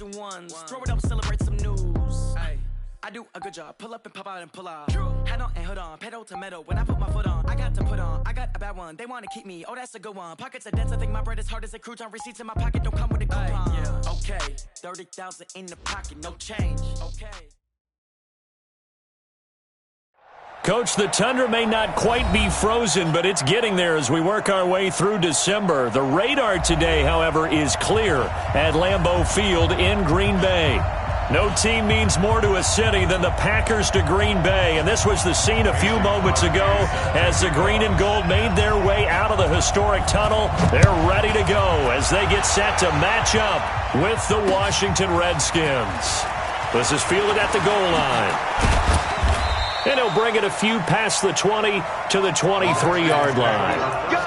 Ibhov7's. Throw it up, celebrate some news. Ay, I do a good job. Pull up and pop out and pull out. Head on and hood on, pedal to metal. When I put my foot on, I got to put on. I got a bad one. They want to keep me. Oh, that's a good one. Pockets are dense. I think my bread is hard as a crouton. Receipts in my pocket don't come with a coupon. Yeah. Okay, 30,000 in the pocket, no change. Okay. Coach, the tundra may not quite be frozen, but it's getting there as we work our way through December. The radar today, however, is clear at Lambeau Field in Green Bay. No team means more to a city than the Packers to Green Bay, and this was the scene a few moments ago as the green and gold made their way out of the historic tunnel. They're ready to go as they get set to match up with the Washington Redskins. This is fielded at the goal line. And he'll bring it a few past the 20 to the 23-yard line. Let's go!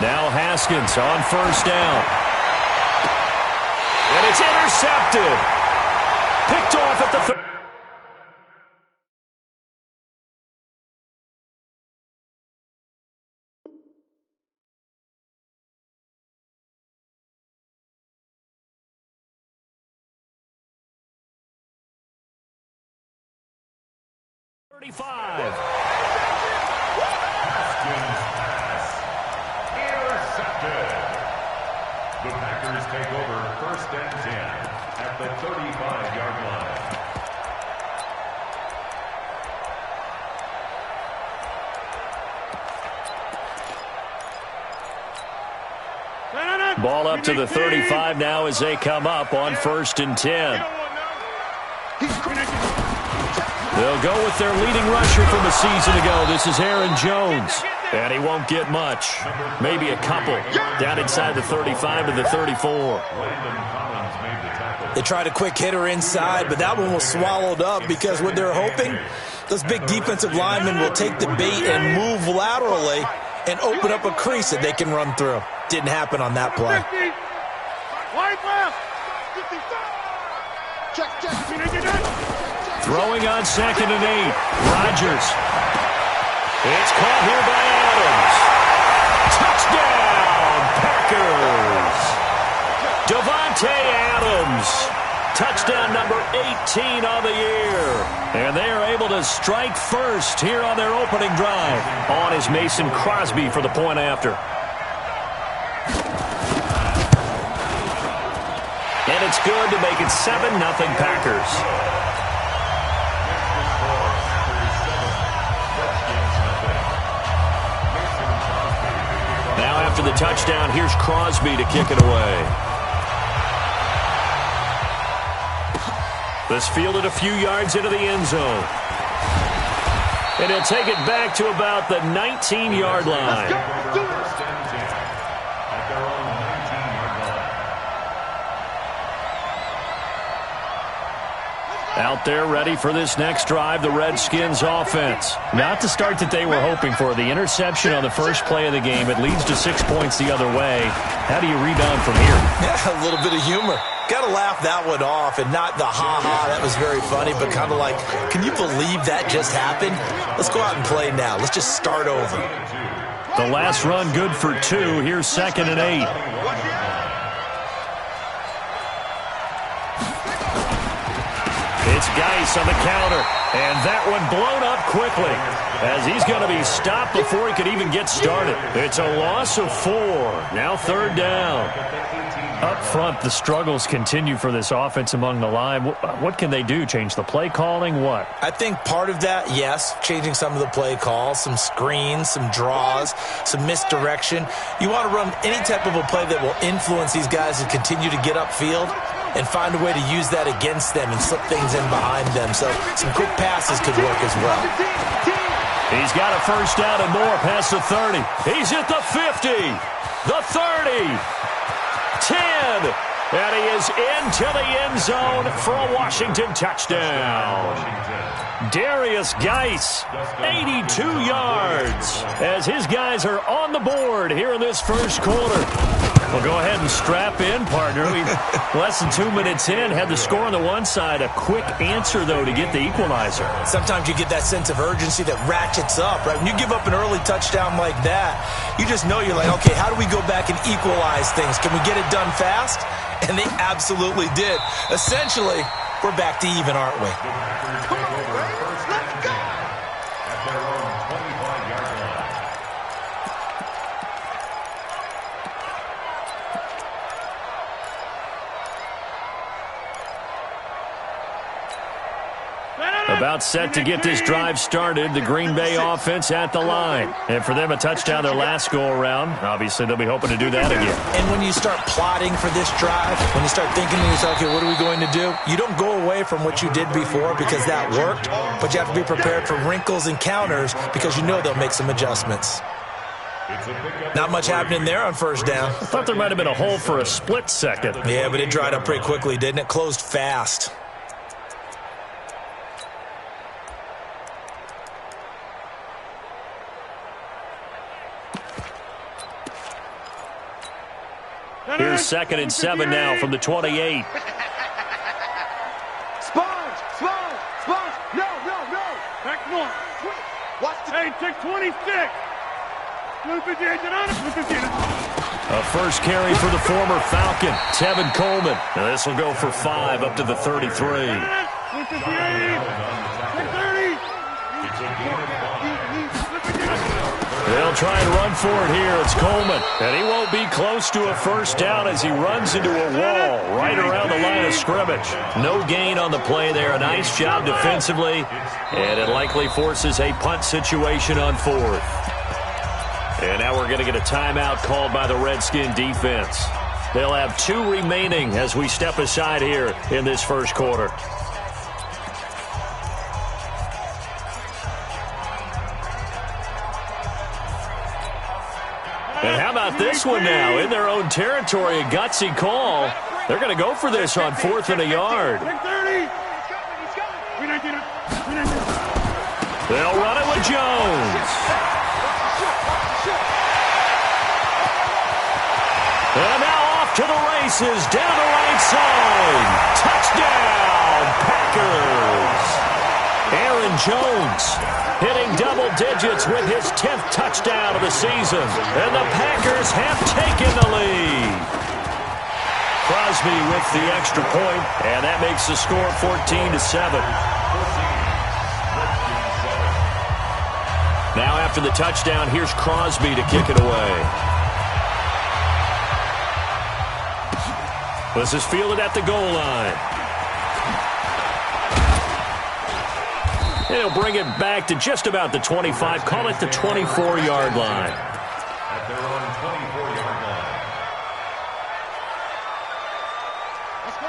Now Haskins on first down. And it's intercepted. Picked off at the 35. Intercepted. The Packers take over first and 10 at the 35-yard line. Ball up to the 35 now as they come up on first and 10. They'll go with their leading rusher from a season ago. This is Aaron Jones. And he won't get much. Maybe a couple. Down inside the 35 to the 34. They tried a quick hitter inside, but that one was swallowed up because what they're hoping, those big defensive linemen will take the bait and move laterally and open up a crease that they can run through. Didn't happen on that play. Throwing on second and 8. Rodgers. It's caught here by Adams. Touchdown, Packers. Davante Adams. Touchdown number 18 on the year. And they are able to strike first here on their opening drive. On is Mason Crosby for the point after. And it's good to make it 7-0 Packers. After the touchdown, here's Crosby to kick it away. This fielded a few yards into the end zone. And he'll take it back to about the 19-yard line. Out there ready for this next drive, the Redskins offense. Not the start that they were hoping for. The interception on the first play of the game. It leads to 6 points the other way. How do you rebound from here? Yeah, a little bit of humor. Got to laugh that one off and not the ha-ha. That was very funny, but kind of like, can you believe that just happened? Let's go out and play now. Let's just start over. The last run good for 2. Here's second and 8. It's Geis on the counter, and that one blown up quickly as he's going to be stopped before he could even get started. It's a loss of 4. Now third down. Up front, the struggles continue for this offense among the line. What can they do? Change the play calling? What? I think part of that, yes, changing some of the play calls, some screens, some draws, some misdirection. You want to run any type of a play that will influence these guys to continue to get upfield and find a way to use that against them and slip things in behind them. So some quick passes could work as well. He's got a first down and more past the 30. He's at the 50, the 30, 10, and he is into the end zone for a Washington touchdown. Darius Geis, 82 yards, as his guys are on the board here in this first quarter. Well, go ahead and strap in, partner. Less than 2 minutes in, had the score on the one side. A quick answer, though, to get the equalizer. Sometimes you get that sense of urgency that ratchets up, right? When you give up an early touchdown like that, you just know you're like, okay, how do we go back and equalize things? Can we get it done fast? And they absolutely did. Essentially, we're back to even, aren't we? Come on, Raiders, let's go! At their own 25-yard line. About set to get this drive started, the Green Bay offense at the line. And for them, a touchdown their last go-around. Obviously, they'll be hoping to do that again. And when you start plotting for this drive, when you start thinking to yourself, okay, what are we going to do? You don't go away from what you did before because that worked, but you have to be prepared for wrinkles and counters because you know they'll make some adjustments. Not much happening there on first down. I thought there might have been a hole for a split second. Yeah, but it dried up pretty quickly, didn't it? Closed fast. Here's 2nd and 7 now from the 28. Sponge! No! Back one. Watch the... Hey, take 26. A first carry for the former Falcon, Tevin Coleman. Now this will go for 5 up to the 33. They'll try and run for it here. It's Coleman. And he won't be close to a first down as he runs into a wall right around the line of scrimmage. No gain on the play there. A nice job defensively. And it likely forces a punt situation on 4th. And now we're going to get a timeout called by the Redskin defense. They'll have 2 remaining as we step aside here in this first quarter. And how about this one now? In their own territory, a gutsy call. They're going to go for this on 4th and a yard. They'll run it with Jones. And now off to the races, down the right side. Touchdown, Packers. Aaron Jones hitting double digits with his 10th touchdown of the season. And the Packers have taken the lead. Crosby with the extra point, and that makes the score 14-7. Now after the touchdown, here's Crosby to kick it away. This is fielded at the goal line. He'll bring it back to just about the 25, call it the 24-yard line. At their own 24-yard line.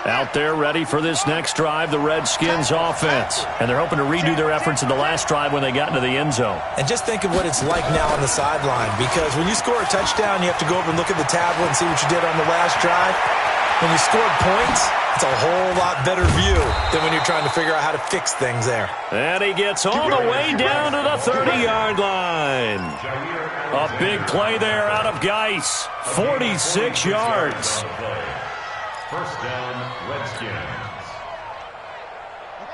Out there ready for this next drive, the Redskins offense. And they're hoping to redo their efforts in the last drive when they got into the end zone. And just think of what it's like now on the sideline, because when you score a touchdown, you have to go over and look at the tablet and see what you did on the last drive. When you scored points, it's a whole lot better view than when you're trying to figure out how to fix things there. And he gets all the way down to the 30-yard line. A big play there out of Geis. 46 yards. First down, Redskins.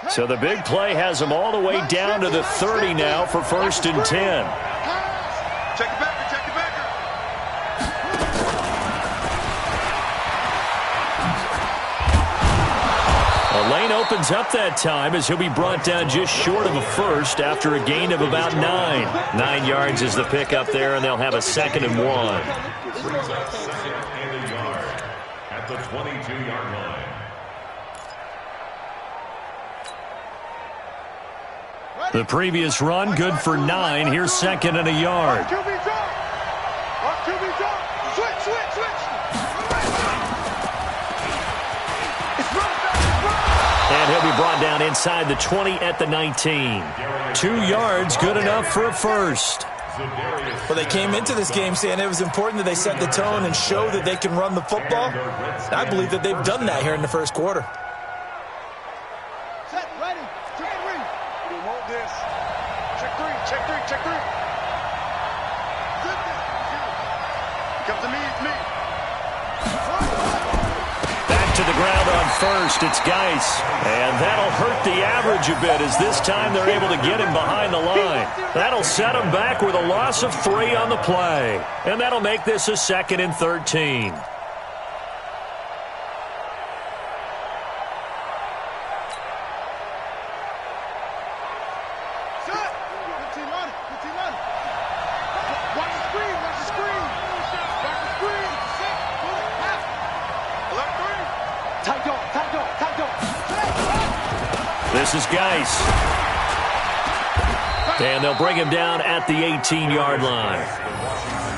So the big play has them all the way down to the 30 now for 1st and 10. Check it back. A lane opens up that time as he'll be brought down just short of a first after a gain of about 9. 9 yards is the pickup there, and they'll have a 2nd and 1. Brings up 2nd and a yard at the 22-yard line. The previous run, good for 9. Here's 2nd and a yard. Switch. And he'll be brought down inside the 20 at the 19. 2 yards, good enough for a first. Well, they came into this game saying it was important that they set the tone and show that they can run the football. I believe that they've done that here in the first quarter. Set, ready, 2, 3. Come to me, it's me. Back to the ground on first. It's Geis. And that'll hurt the average a bit as this time they're able to get him behind the line. That'll set him back with a loss of 3 on the play. And that'll make this a 2nd and 13. This is Geis. And they'll bring him down at the 18-yard line.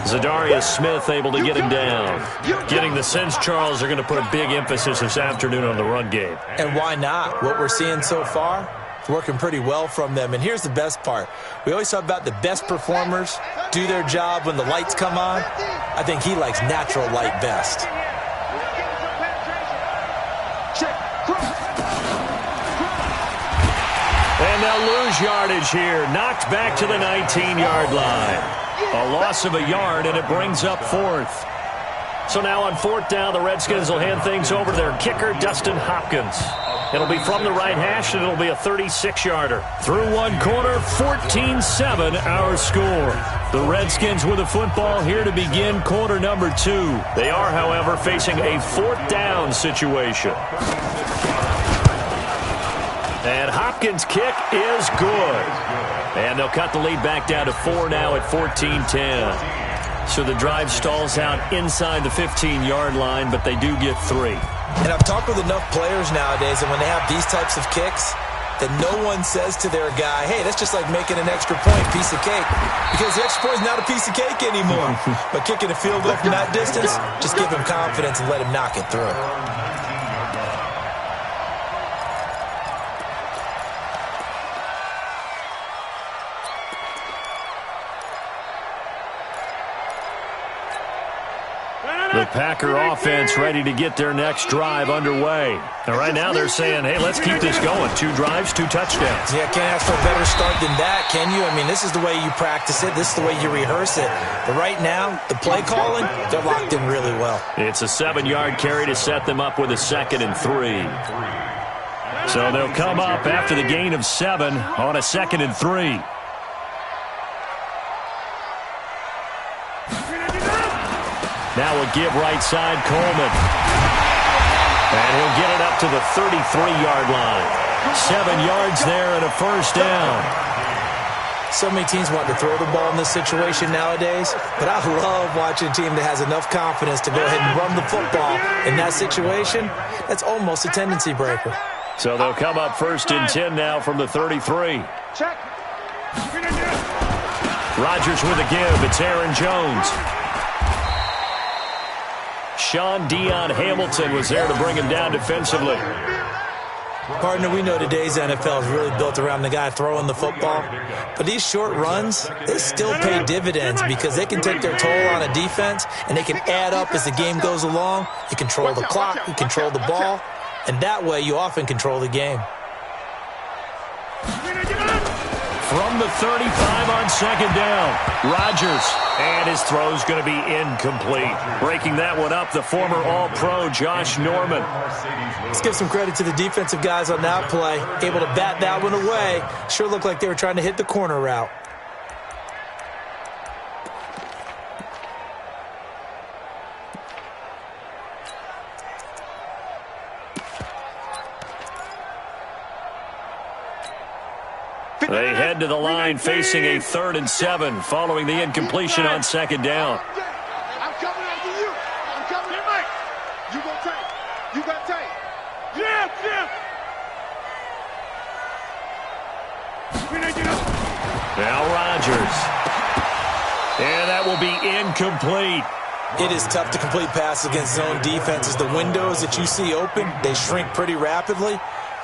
Zadarius Smith able to get him down. Getting the sense, Charles, are going to put a big emphasis this afternoon on the run game. And why not? What we're seeing so far, it's working pretty well from them. And here's the best part. We always talk about the best performers do their job when the lights come on. I think he likes natural light best. And they'll lose yardage here. Knocked back to the 19-yard line. A loss of a yard, and it brings up 4th. So now on 4th down, the Redskins will hand things over to their kicker, Dustin Hopkins. It'll be from the right hash, and it'll be a 36-yarder. Through one quarter, 14-7 our score. The Redskins with the football here to begin quarter number 2. They are, however, facing a 4th down situation. And Hopkins' kick is good. And they'll cut the lead back down to 4 now at 14-10. So the drive stalls out inside the 15-yard line, but they do get 3. And I've talked with enough players nowadays, and when they have these types of kicks, that no one says to their guy, hey, that's just like making an extra point, piece of cake. Because the extra point is not a piece of cake anymore. But kicking a field goal from that distance, just give him confidence and let him knock it through. The Packer offense ready to get their next drive underway. And right now they're saying, hey, let's keep this going. 2 drives, 2 touchdowns. Yeah, can't ask for a better start than that, can you? I mean, this is the way you practice it. This is the way you rehearse it. But right now, the play calling, they're locked in really well. It's a 7-yard carry to set them up with a 2nd and 3. So they'll come up after the gain of 7 on a 2nd and 3. Now a give right side, Coleman. And he'll get it up to the 33-yard line. 7 yards there and a 1st down. So many teams want to throw the ball in this situation nowadays, but I love watching a team that has enough confidence to go ahead and run the football in that situation. That's almost a tendency breaker. So they'll come up 1st and 10 now from the 33. Check. Rodgers with a give. It's Aaron Jones. Sean Dion Hamilton was there to bring him down defensively. Partner, we know today's NFL is really built around the guy throwing the football. But these short runs, they still pay dividends because they can take their toll on a defense and they can add up as the game goes along. You control the clock, you control the ball, and that way you often control the game. From the 35 on 2nd down, Rodgers. And his throw's going to be incomplete. Breaking that one up, the former All-Pro Josh Norman. Let's give some credit to the defensive guys on that play. Able to bat that one away. Sure looked like they were trying to hit the corner route. They head to the line facing a 3rd and 7 following the incompletion on 2nd down. I'm coming after you. I'm coming in, Mike. You gonna take. You got take. Yeah, yeah. Now Rodgers. And that will be incomplete. It is tough to complete passes against zone defenses. The windows that you see open, they shrink pretty rapidly.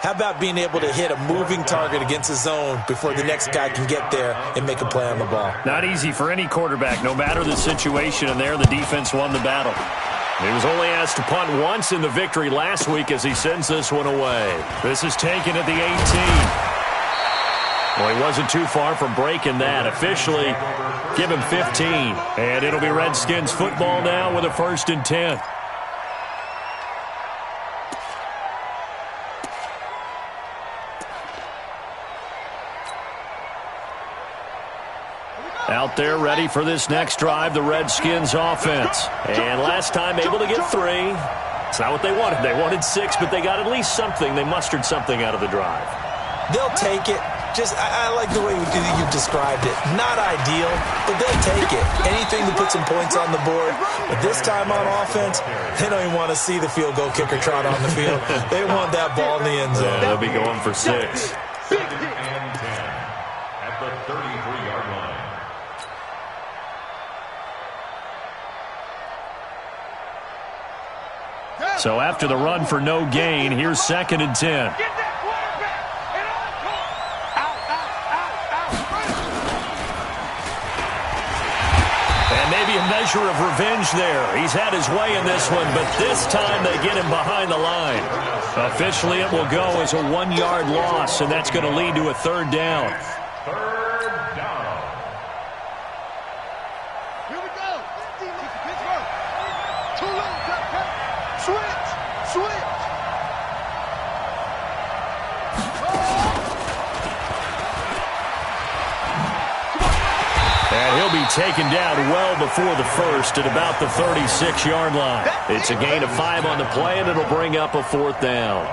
How about being able to hit a moving target against a zone before the next guy can get there and make a play on the ball? Not easy for any quarterback, no matter the situation, and there the defense won the battle. He was only asked to punt once in the victory last week as he sends this one away. This is taken at the 18. Well, he wasn't too far from breaking that. Officially, give him 15. And it'll be Redskins football now with a 1st and 10. Out there ready for this next drive, the Redskins offense. And last time able to get 3. It's not what they wanted. They wanted 6, but they got at least something. They mustered something out of the drive. They'll take it. I like the way you described it. Not ideal, but they'll take it. Anything to put some points on the board. But this time on offense, they don't even want to see the field goal kicker trot on the field. They want that ball in the end zone. Yeah, they'll be going for 6. 2nd and 10 at the 33-yard line. So after the run for no gain, here's 2nd and 10. And maybe a measure of revenge there. He's had his way in this one, but this time they get him behind the line. Officially, it will go as a 1-yard loss, and that's going to lead to a 3rd down. 3rd down. Here we go. Pittsburgh. Too long. Switch. And he'll be taken down well before the first at about the 36-yard line. It's a gain of 5 on the play, and it'll bring up a 4th down.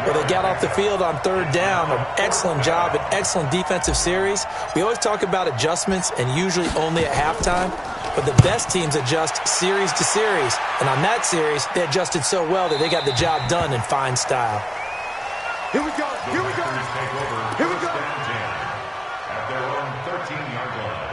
Well, they got off the field on 3rd down. An excellent job, an excellent defensive series. We always talk about adjustments, and usually only at halftime. But the best teams adjust series to series. And on that series, they adjusted so well that they got the job done in fine style. Here we go. Take over 1st and 10 at their own 13-yard line.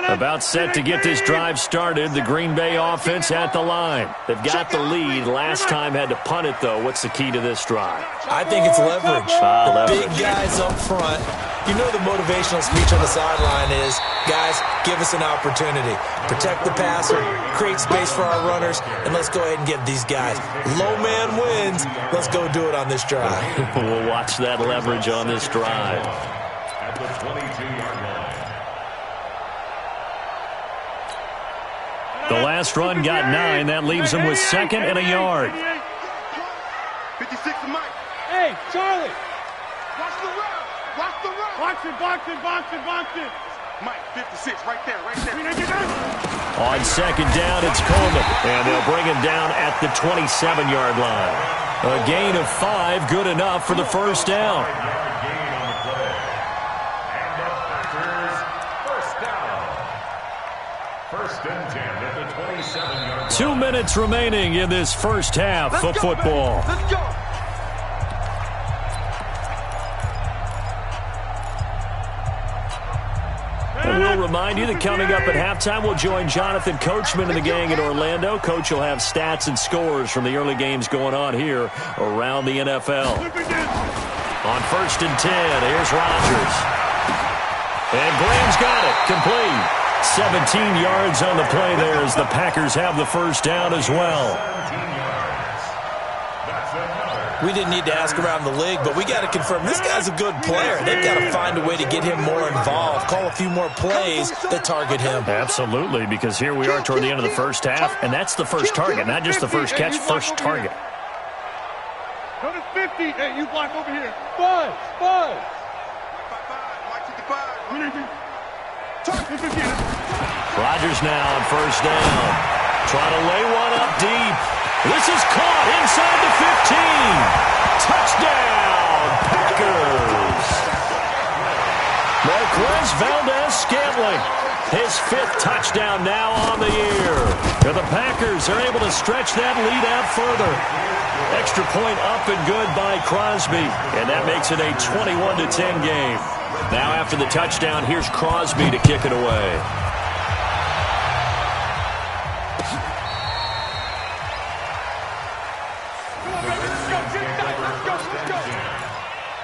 About set to get this drive started. The Green Bay offense at the line. They've got the lead. Last time had to punt it, though. What's the key to this drive? I think it's leverage. Leverage. Big guys up front. You know the motivational speech on the sideline is, guys, give us an opportunity. Protect the passer, create space for our runners, and let's go ahead and get these guys. Low man wins. Let's go do it on this drive. We'll watch that leverage on this drive. At the 22-yard line. The last run got 9. That leaves him with 2nd and a yard. 56 to Mike. Hey, Charlie. Watch the run. Box it. Mike, 56, right there. On 2nd down, it's Coleman. And they'll bring him down at the 27-yard line. A gain of 5, good enough for the 1st down. Gain on the play. And the Packers, 1st down. 1st and 10 at the 27-yard line. 2 minutes remaining in this first half of football. Let's go. And we'll remind you that coming up at halftime, we'll join Jonathan Coachman and the gang in Orlando. Coach will have stats and scores from the early games going on here around the NFL. On 1st and 10, here's Rodgers. And Graham's got it, complete. 17 yards on the play there as the Packers have the 1st down as well. 17 yards. That's another. We didn't need to ask around the league, but we got to confirm this guy's a good player. They've got to find a way to get him more involved, call a few more plays that target him. Absolutely, because here we are toward the end of the first half, and that's the first target, not just the first catch, first target. Go to 50. Hey, you block over here. Buzz. Mike 55. Rodgers now on 1st down. Trying to lay one up deep. This is caught inside the 15. Touchdown, Packers. Marquez Valdez-Scantling. His 5th touchdown now on the year. And the Packers are able to stretch that lead out further. Extra point up and good by Crosby. And that makes it a 21-10 game. Now after the touchdown, here's Crosby to kick it away.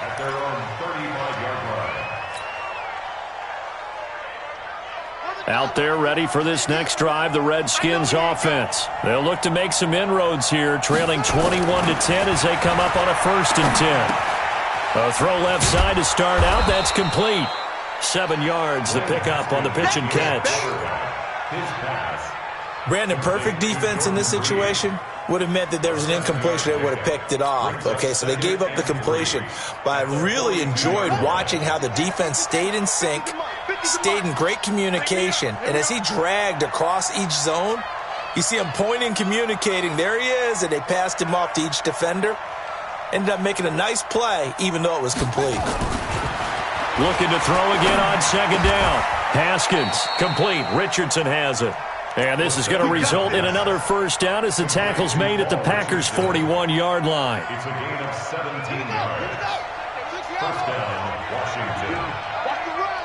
At their own 35-yard line. Out there ready for this next drive, the Redskins offense. They'll look to make some inroads here, trailing 21-10 as they come up on a 1st and 10. A throw left side to start out. That's complete. 7 yards, the pickup on the pitch and catch. Brandon, perfect defense in this situation would have meant that there was an incompletion. They would have picked it off. Okay, so they gave up the completion. But I really enjoyed watching how the defense stayed in sync, stayed in great communication. And as he dragged across each zone, you see him pointing, communicating. There he is, and they passed him off to each defender. Ended up making a nice play, even though it was complete. Looking to throw again on 2nd down. Haskins, complete. Richardson has it. And this is going to result in another 1st down as the tackle's made at the Packers' 41-yard line. It's a gain of 17 yards. 1st down, Washington. Watch the run.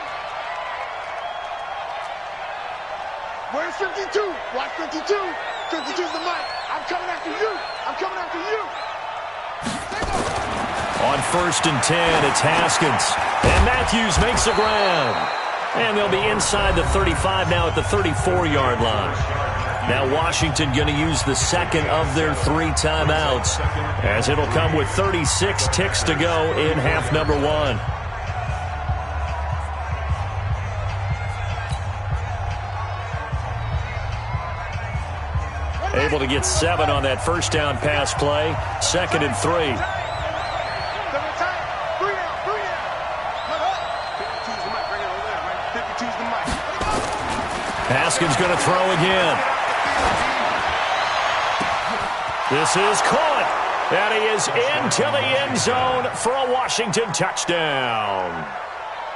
Where's 52? Watch 52. 52's the mic. I'm coming after you. I'm coming after you. On 1st and 10, it's Haskins. And Matthews makes the ground. And they'll be inside the 35 now at the 34-yard line. Now Washington going to use the 2nd of their 3 timeouts, as it'll come with 36 ticks to go in half number 1. Able to get 7 on that 1st down pass play. 2nd and 3. Haskins going to throw again. This is caught. And he is into the end zone for a Washington touchdown.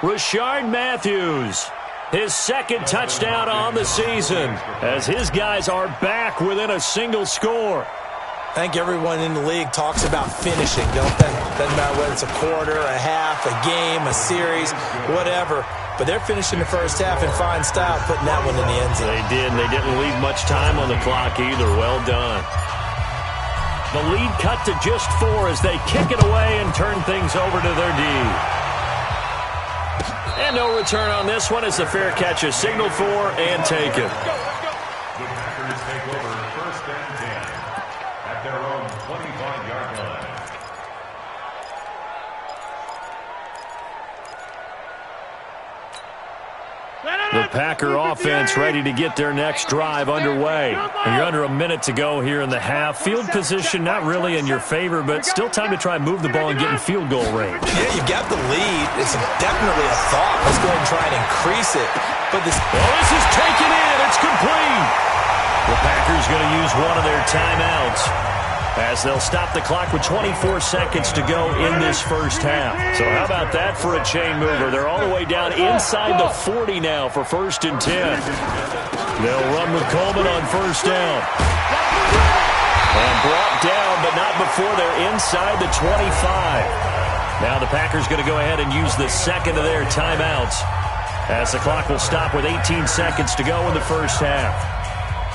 Rashard Matthews, his 2nd touchdown on the season, as his guys are back within a single score. I think everyone in the league talks about finishing, don't they? Doesn't matter whether it's a quarter, a half, a game, a series, whatever. But they're finishing the 1st half in fine style, putting that one in the end zone. They did, and they didn't leave much time on the clock either. Well done. The lead cut to just 4 as they kick it away and turn things over to their D. And no return on this one as the fair catch is signaled for and taken. The Packers take over 1st and 10 at their own 25-yard line. The Packer offense ready to get their next drive underway. And you're under a minute to go here in the half. Field position not really in your favor, but still time to try and move the ball and get in field goal range. Yeah, you got the lead. It's definitely a thought. Let's go ahead and try and increase it. But this is taken in. It's complete. The Packers going to use one of their timeouts, as they'll stop the clock with 24 seconds to go in this 1st half. So how about that for a chain mover? They're all the way down inside the 40 now for 1st and 10. They'll run with Coleman on 1st down. And brought down, but not before they're inside the 25. Now the Packers going to go ahead and use the 2nd of their timeouts, as the clock will stop with 18 seconds to go in the 1st half.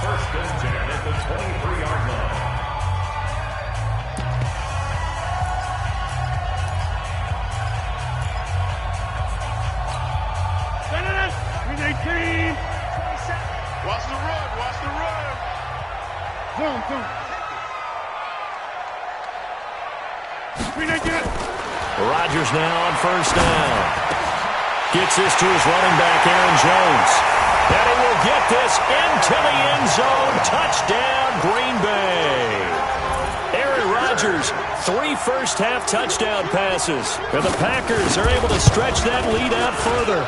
1st and 10 at the 23-yard line. Watch the run. Watch the run. Boom. Rodgers now on 1st down. Gets this to his running back, Aaron Jones. And he will get this into the end zone. Touchdown, Green Bay. Aaron Rodgers, 3 first-half touchdown passes. And the Packers are able to stretch that lead out further.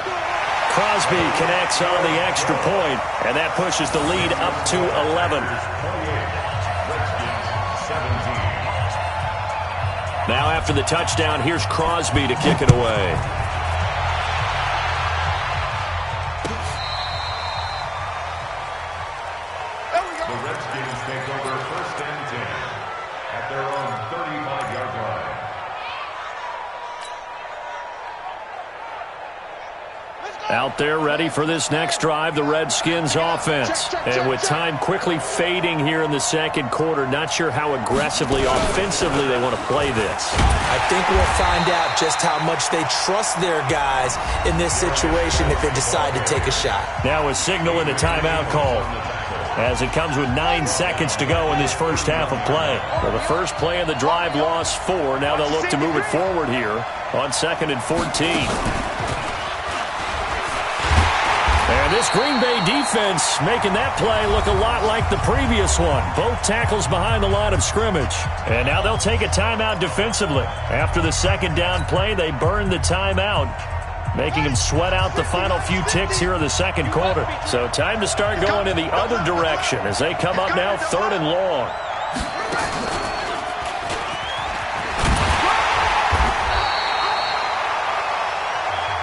Crosby connects on the extra point, and that pushes the lead up to 11. Now after the touchdown, here's Crosby to kick it away. The Redskins take over 1st and 10 at their own 35-yard line. Let's go! Out there ready for this next drive, the Redskins offense. And with time quickly fading here in the second quarter, not sure how aggressively, offensively they want to play this. I think we'll find out just how much they trust their guys in this situation if they decide to take a shot. Now a signal and a timeout call, as it comes with 9 seconds to go in this first half of play. Well, the first play of the drive lost 4. Now they'll look to move it forward here on 2nd and 14. And this Green Bay defense making that play look a lot like the previous one. Both tackles behind the line of scrimmage. And now they'll take a timeout defensively. After the second down play, they burn the timeout, making them sweat out the final few ticks here in the second quarter. So time to start going in the other direction as they come up now 3rd and long.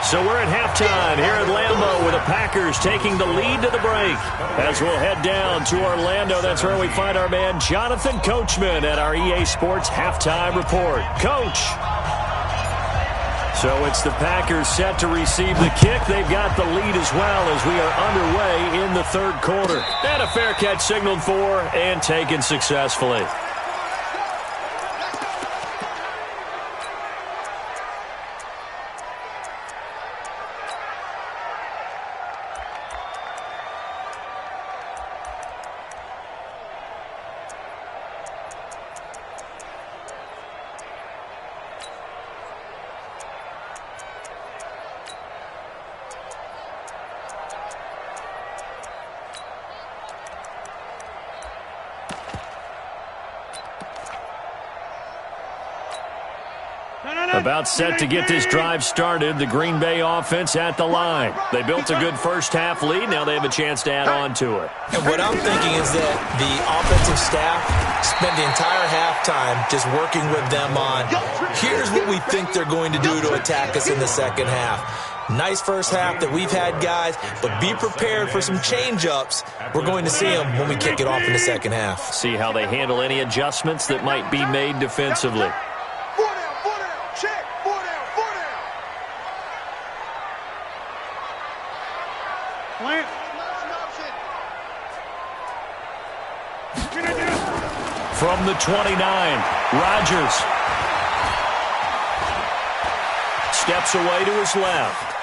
So we're at halftime here at Lambeau with the Packers taking the lead to the break. As we'll head down to Orlando, that's where we find our man Jonathan Coachman at our EA Sports Halftime Report. Coach. So it's the Packers set to receive the kick. They've got the lead as well as we are underway in the third quarter. And a fair catch signaled for and taken successfully. About set to get this drive started. The Green Bay offense at the line. They built a good first half lead. Now they have a chance to add on to it. And what I'm thinking is that the offensive staff spent the entire halftime just working with them on, here's what we think they're going to do to attack us in the second half. Nice first half that we've had, guys, but be prepared for some change-ups. We're going to see them when we kick it off in the second half. See how they handle any adjustments that might be made defensively. From the 29, Rodgers steps away to his left.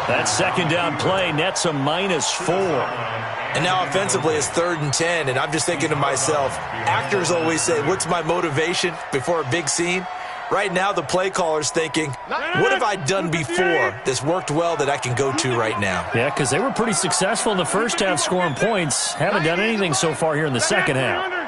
That second down play nets a -4. And now offensively it's 3rd and 10, and I'm just thinking to myself, actors always say, what's my motivation before a big scene? Right now the play caller's thinking, what have I done before that's worked well that I can go to right now? Yeah, because they were pretty successful in the first half scoring points. Haven't done anything so far here in the second half.